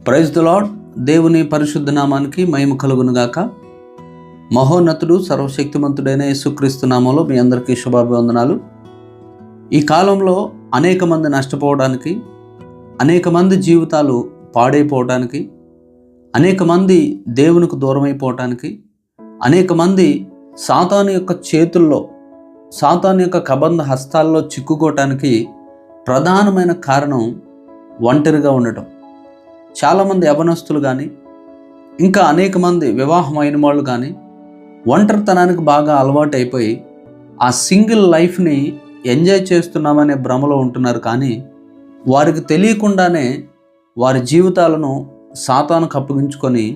Praise the lord. దేవుని పరిశుద్ధ నామానికి మహిమ కలుగునుగాక. మహోన్నతుడు సర్వశక్తిమంతుడైన యేసుక్రీస్తు నామంలో మీ అందరికీ శుభాభివందనాలు. ఈ కాలంలో అనేక మంది నష్టపోవడానికి, అనేక మంది జీవితాలు పాడైపోవడానికి, అనేక మంది దేవునికి దూరమైపోవటానికి, అనేక మంది సాతాను యొక్క చేతుల్లో, సాతాను యొక్క కబంధ హస్తాల్లో చిక్కుకోవటానికి ప్రధానమైన కారణం ఒంటరిగా ఉండటం. చాలామంది యవనస్తులు కానీ, ఇంకా అనేక మంది వివాహమైన వాళ్ళు కానీ ఒంటరితనానికి బాగా అలవాటు అయిపోయి ఆ సింగిల్ లైఫ్ని ఎంజాయ్ చేస్తున్నామనే భ్రమలో ఉంటున్నారు. కానీ వారికి తెలియకుండానే వారి జీవితాలను సాతానుకు అప్పగించుకొని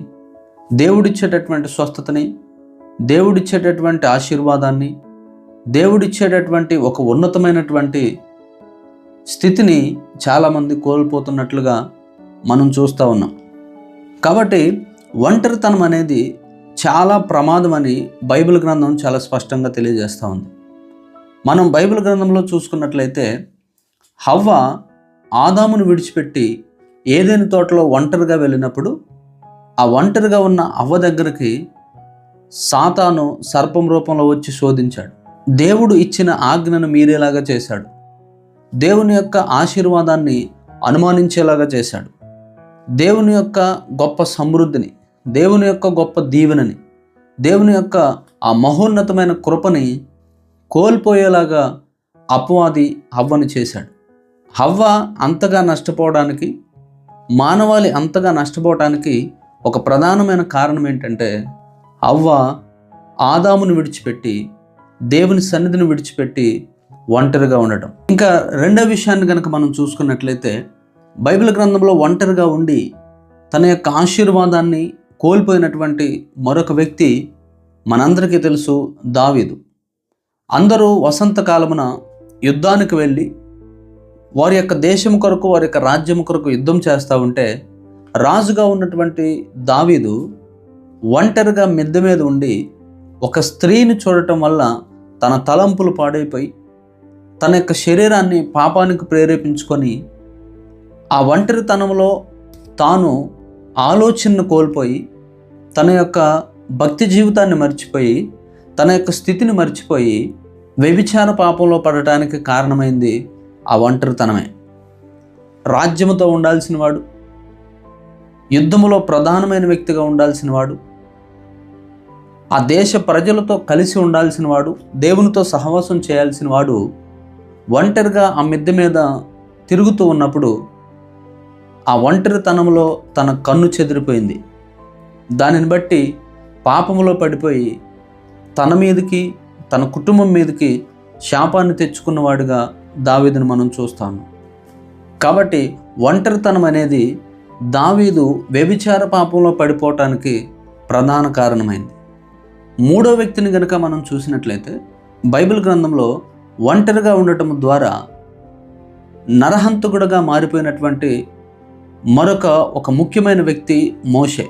దేవుడిచ్చేటటువంటి స్వస్థతని, దేవుడిచ్చేటటువంటి ఆశీర్వాదాన్ని, దేవుడిచ్చేటటువంటి ఒక ఉన్నతమైనటువంటి స్థితిని చాలామంది కోల్పోతున్నట్లుగా మనం చూస్తూ ఉన్నాం. కాబట్టి ఒంటరితనం అనేది చాలా ప్రమాదం అని బైబిల్ గ్రంథం చాలా స్పష్టంగా తెలియజేస్తూ ఉంది. మనం బైబిల్ గ్రంథంలో చూసుకున్నట్లయితే హవ్వ ఆదామును విడిచిపెట్టి ఏదెను తోటలో ఒంటరిగా వెళ్ళినప్పుడు ఆ ఒంటరిగా ఉన్న హవ్వ దగ్గరికి సాతాను సర్పం రూపంలో వచ్చి శోధించాడు. దేవుడు ఇచ్చిన ఆజ్ఞను మీరేలాగా చేశాడు. దేవుని యొక్క ఆశీర్వాదాన్ని అనుమానించేలాగా చేశాడు. దేవుని యొక్క గొప్ప సమృద్ధిని, దేవుని యొక్క గొప్ప దీవెనని, దేవుని యొక్క ఆ మహోన్నతమైన కృపని కోల్పోయేలాగా అపవాది హవ్వని చేశాడు. హవ్వ అంతగా నష్టపోవడానికి, మానవాళి అంతగా నష్టపోవడానికి ఒక ప్రధానమైన కారణం ఏంటంటే హవ్వ ఆదామును విడిచిపెట్టి, దేవుని సన్నిధిని విడిచిపెట్టి ఒంటరిగా ఉండటం. ఇంకా రెండో విషయాన్ని కనుక మనం చూసుకున్నట్లయితే బైబిల్ గ్రంథంలో ఒంటరిగా ఉండి తన యొక్క ఆశీర్వాదాన్ని కోల్పోయినటువంటి మరొక వ్యక్తి మనందరికీ తెలుసు, దావీదు. అందరూ వసంతకాలమున యుద్ధానికి వెళ్ళి వారి యొక్క దేశం కొరకు, వారి యొక్క రాజ్యం కొరకు యుద్ధం చేస్తూ ఉంటే రాజుగా ఉన్నటువంటి దావీదు ఒంటరిగా మిద్దె మీద ఉండి ఒక స్త్రీని చూడటం వల్ల తన తలంపులు పాడైపోయి తన యొక్క శరీరాన్ని పాపానికి ప్రేరేపించుకొని ఆ ఒంటరితనంలో తాను ఆలోచనను కోల్పోయి తన యొక్క భక్తి జీవితాన్ని మర్చిపోయి, తన యొక్క స్థితిని మర్చిపోయి వ్యభిచార పాపంలో పడటానికి కారణమైంది ఆ ఒంటరితనమే. రాజ్యముతో ఉండాల్సిన వాడు, యుద్ధములో ప్రధానమైన వ్యక్తిగా ఉండాల్సిన వాడు, ఆ దేశ ప్రజలతో కలిసి ఉండాల్సిన వాడు, దేవునితో సహవాసం చేయాల్సిన వాడు ఒంటరిగా ఆ మిద్దె మీద తిరుగుతూ ఉన్నప్పుడు ఆ ఒంటరితనంలో తన కన్ను చెదిరిపోయింది. దానిని బట్టి పాపములో పడిపోయి తన మీదకి, తన కుటుంబం మీదకి శాపాన్ని తెచ్చుకున్నవాడుగా దావీదును మనం చూస్తాము. కాబట్టి ఒంటరితనం అనేది దావీదు వ్యభిచార పాపంలో పడిపోవటానికి ప్రధాన కారణమైంది. మూడో వ్యక్తిని కనుక మనం చూసినట్లయితే బైబిల్ గ్రంథంలో ఒంటరిగా ఉండటం ద్వారా నరహంతకుడుగా మారిపోయినటువంటి మరొక ఒక ముఖ్యమైన వ్యక్తి మోషే.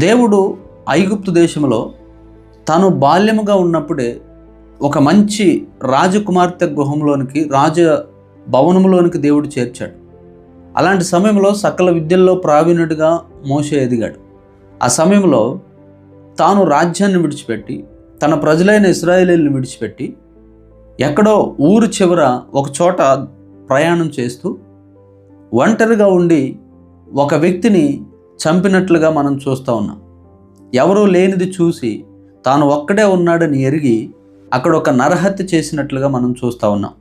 దేవుడు ఐగుప్తు దేశంలో తాను బాల్యముగా ఉన్నప్పుడే ఒక మంచి రాజకుమార్తె గృహంలోనికి, రాజ భవనంలోనికి దేవుడు చేర్చాడు. అలాంటి సమయంలో సకల విద్యల్లో ప్రావీణుడిగా మోషే ఎదిగాడు. ఆ సమయంలో తాను రాజ్యాన్ని విడిచిపెట్టి, తన ప్రజలైన ఇశ్రాయేలీయులను విడిచిపెట్టి ఎక్కడో ఊరు చివర ఒక చోట ప్రయాణం చేస్తూ ఒంటరిగా ఉండి ఒక వ్యక్తిని చంపినట్లుగా మనం చూస్తూ ఉన్నాం. ఎవరూ లేనిది చూసి తాను ఒక్కడే ఉన్నాడని ఎరిగి అక్కడ ఒక నరహత్య చేసినట్లుగా మనం చూస్తూ ఉన్నాం.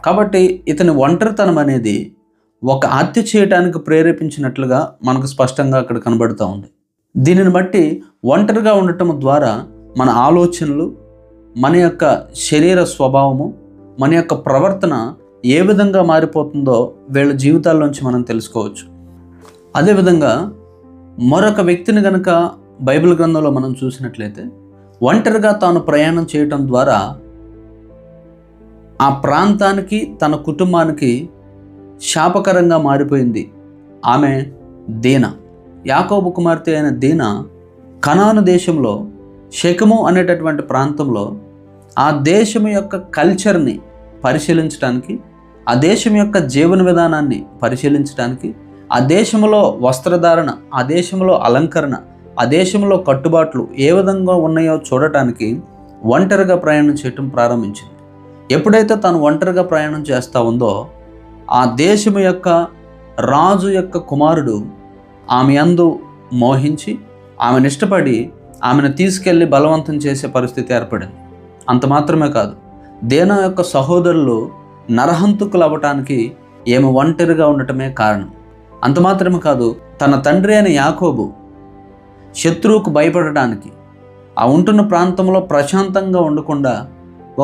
కాబట్టి ఇతని ఒంటరితనం అనేది ఒక హత్య చేయటానికి ప్రేరేపించినట్లుగా మనకు స్పష్టంగా అక్కడ కనబడుతూ ఉంది. దీనిని బట్టి ఒంటరిగా ఉండటం ద్వారా మన ఆలోచనలు, మన యొక్క శరీర స్వభావము, మన యొక్క ప్రవర్తన ఏ విధంగా మారిపోతుందో వీళ్ళ జీవితాల్లోంచి మనం తెలుసుకోవచ్చు. అదేవిధంగా మరొక వ్యక్తిని కనుక బైబిల్ గ్రంథంలో మనం చూసినట్లయితే ఒంటరిగా తాను ప్రయాణం చేయటం ద్వారా ఆ ప్రాంతానికి, తన కుటుంబానికి శాపకరంగా మారిపోయింది. ఆమె దీనా. యాకోబు కుమార్తె అయిన దీనా కనాను దేశంలో షెకెము అనేటటువంటి ప్రాంతంలో ఆ దేశం యొక్క కల్చర్ని పరిశీలించడానికి, ఆ దేశం యొక్క జీవన విధానాన్ని పరిశీలించడానికి, ఆ దేశంలో వస్త్రధారణ, ఆ దేశంలో అలంకరణ, ఆ దేశంలో కట్టుబాట్లు ఏ విధంగా ఉన్నాయో చూడటానికి ఒంటరిగా ప్రయాణం చేయటం ప్రారంభించింది. ఎప్పుడైతే తను ఒంటరిగా ప్రయాణం చేస్తూ ఉందో ఆ దేశము యొక్క రాజు యొక్క కుమారుడు ఆమె యందు మోహించి ఆమెను ఇష్టపడి ఆమెను తీసుకెళ్ళి బలవంతం చేసే పరిస్థితి ఏర్పడింది. అంత మాత్రమే కాదు, దేనా యొక్క సహోదరులు నరహంతకులు అవ్వటానికి ఈమె ఒంటరిగా ఉండటమే కారణం. అంత మాత్రమే కాదు, తన తండ్రి అయిన యాకోబు శత్రువుకు భయపడటానికి ఆ ఉంటున్న ప్రాంతంలో ప్రశాంతంగా ఉండకుండా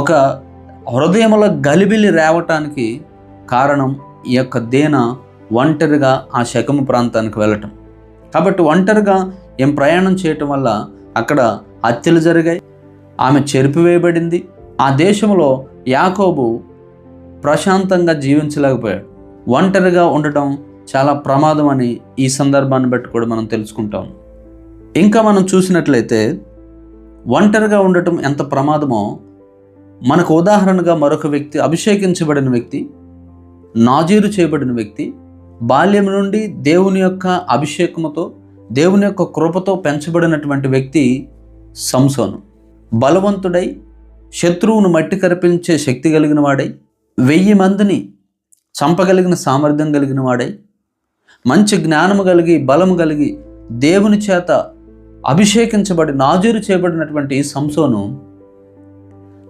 ఒక హృదయంలో గలిబిలి రేవటానికి కారణం ఈ యొక్క దేన ఒంటరిగా ఆ శకము ప్రాంతానికి వెళ్ళటం. కాబట్టి ఒంటరిగా ఏం ప్రయాణం చేయటం వల్ల అక్కడ హత్యలు జరిగాయి, ఆమె చెరిపివేయబడింది. ఆ దేశంలో యాకోబు ప్రశాంతంగా జీవించలేకపోయాడు. ఒంటరిగా ఉండటం చాలా ప్రమాదం అని ఈ సందర్భాన్ని బట్టి కూడా మనం తెలుసుకుంటాం. ఇంకా మనం చూసినట్లయితే ఒంటరిగా ఉండటం ఎంత ప్రమాదమో మనకు ఉదాహరణగా మరొక వ్యక్తి, అభిషేకించబడిన వ్యక్తి, నాజీరు చేయబడిన వ్యక్తి, బాల్యం నుండి దేవుని యొక్క అభిషేకముతో దేవుని యొక్క కృపతో పెంచబడినటువంటి వ్యక్తి సంసోను. బలవంతుడై శత్రువును మట్టి కరిపించే శక్తి కలిగిన వాడై 1000 మందిని చంపగలిగిన సామర్థ్యం కలిగిన వాడై మంచి జ్ఞానము కలిగి బలము కలిగి దేవుని చేత అభిషేకించబడి నాజీరు చేయబడినటువంటి సంసోను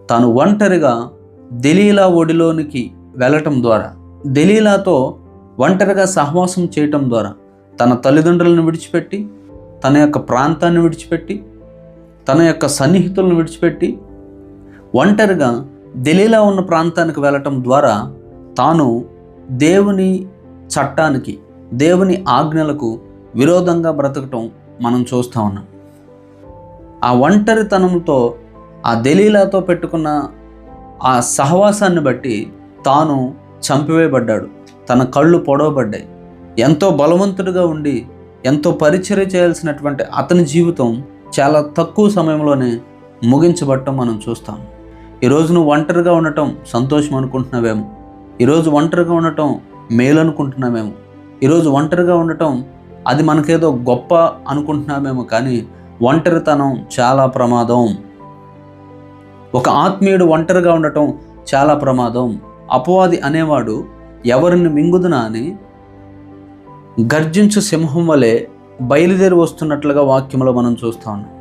తాను ఒంటరిగా దెలీలా ఒడిలోనికి వెళ్ళటం ద్వారా, దెలీలాతో ఒంటరిగా సహవాసం చేయటం ద్వారా తన తల్లిదండ్రులను విడిచిపెట్టి, తన యొక్క ప్రాంతాన్ని విడిచిపెట్టి, తన యొక్క సన్నిహితులను విడిచిపెట్టి ఒంటరిగా దెలీలా ఉన్న ప్రాంతానికి వెళ్ళటం ద్వారా తాను దేవుని చట్టానికి, దేవుని ఆజ్ఞలకు విరోధంగా బ్రతకటం మనం చూస్తూ ఉన్నాం. ఆ ఒంటరితనంతో ఆ దెలీలాతో పెట్టుకున్న ఆ సహవాసాన్ని బట్టి తాను చంపివేయబడ్డాడు. తన కళ్ళు పొడవబడ్డాయి. ఎంతో బలవంతుడిగా ఉండి ఎంతో పరిచర్య చేయాల్సినటువంటి అతని జీవితం చాలా తక్కువ సమయంలోనే ముగించబడటం మనం చూస్తాం. ఈరోజు నువ్వు ఒంటరిగా ఉండటం సంతోషం అనుకుంటున్నావేమో, ఈరోజు ఒంటరిగా ఉండటం మేలు అనుకుంటున్నామేమో, ఈరోజు ఒంటరిగా ఉండటం అది మనకేదో గొప్ప అనుకుంటున్నామేమో, కానీ ఒంటరితనం చాలా ప్రమాదం. ఒక ఆత్మీయుడు ఒంటరిగా ఉండటం చాలా ప్రమాదం. అపవాది అనేవాడు ఎవరిని మింగుదునా అని గర్జించు సింహం వలె బయలుదేరి వస్తున్నట్లుగా వాక్యంలో మనం చూస్తూ ఉన్నాం.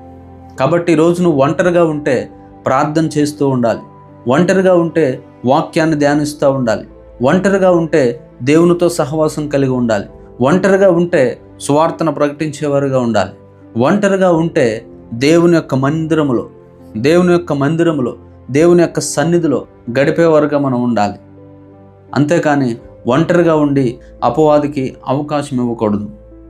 కాబట్టి ఈరోజు నువ్వు ఒంటరిగా ఉంటే ప్రార్థన చేస్తూ ఉండాలి, ఒంటరిగా ఉంటే వాక్యాన్ని ధ్యానిస్తూ ఉండాలి, ఒంటరిగా ఉంటే దేవునితో సహవాసం కలిగి ఉండాలి, ఒంటరిగా ఉంటే సువార్తను ప్రకటించేవారుగా ఉండాలి, ఒంటరిగా ఉంటే దేవుని యొక్క మందిరములో దేవుని యొక్క సన్నిధిలో గడిపేవారుగా మనం ఉండాలి. అంతేకాని ఒంటరిగా ఉండి అపవాదికి అవకాశం ఇవ్వకూడదు.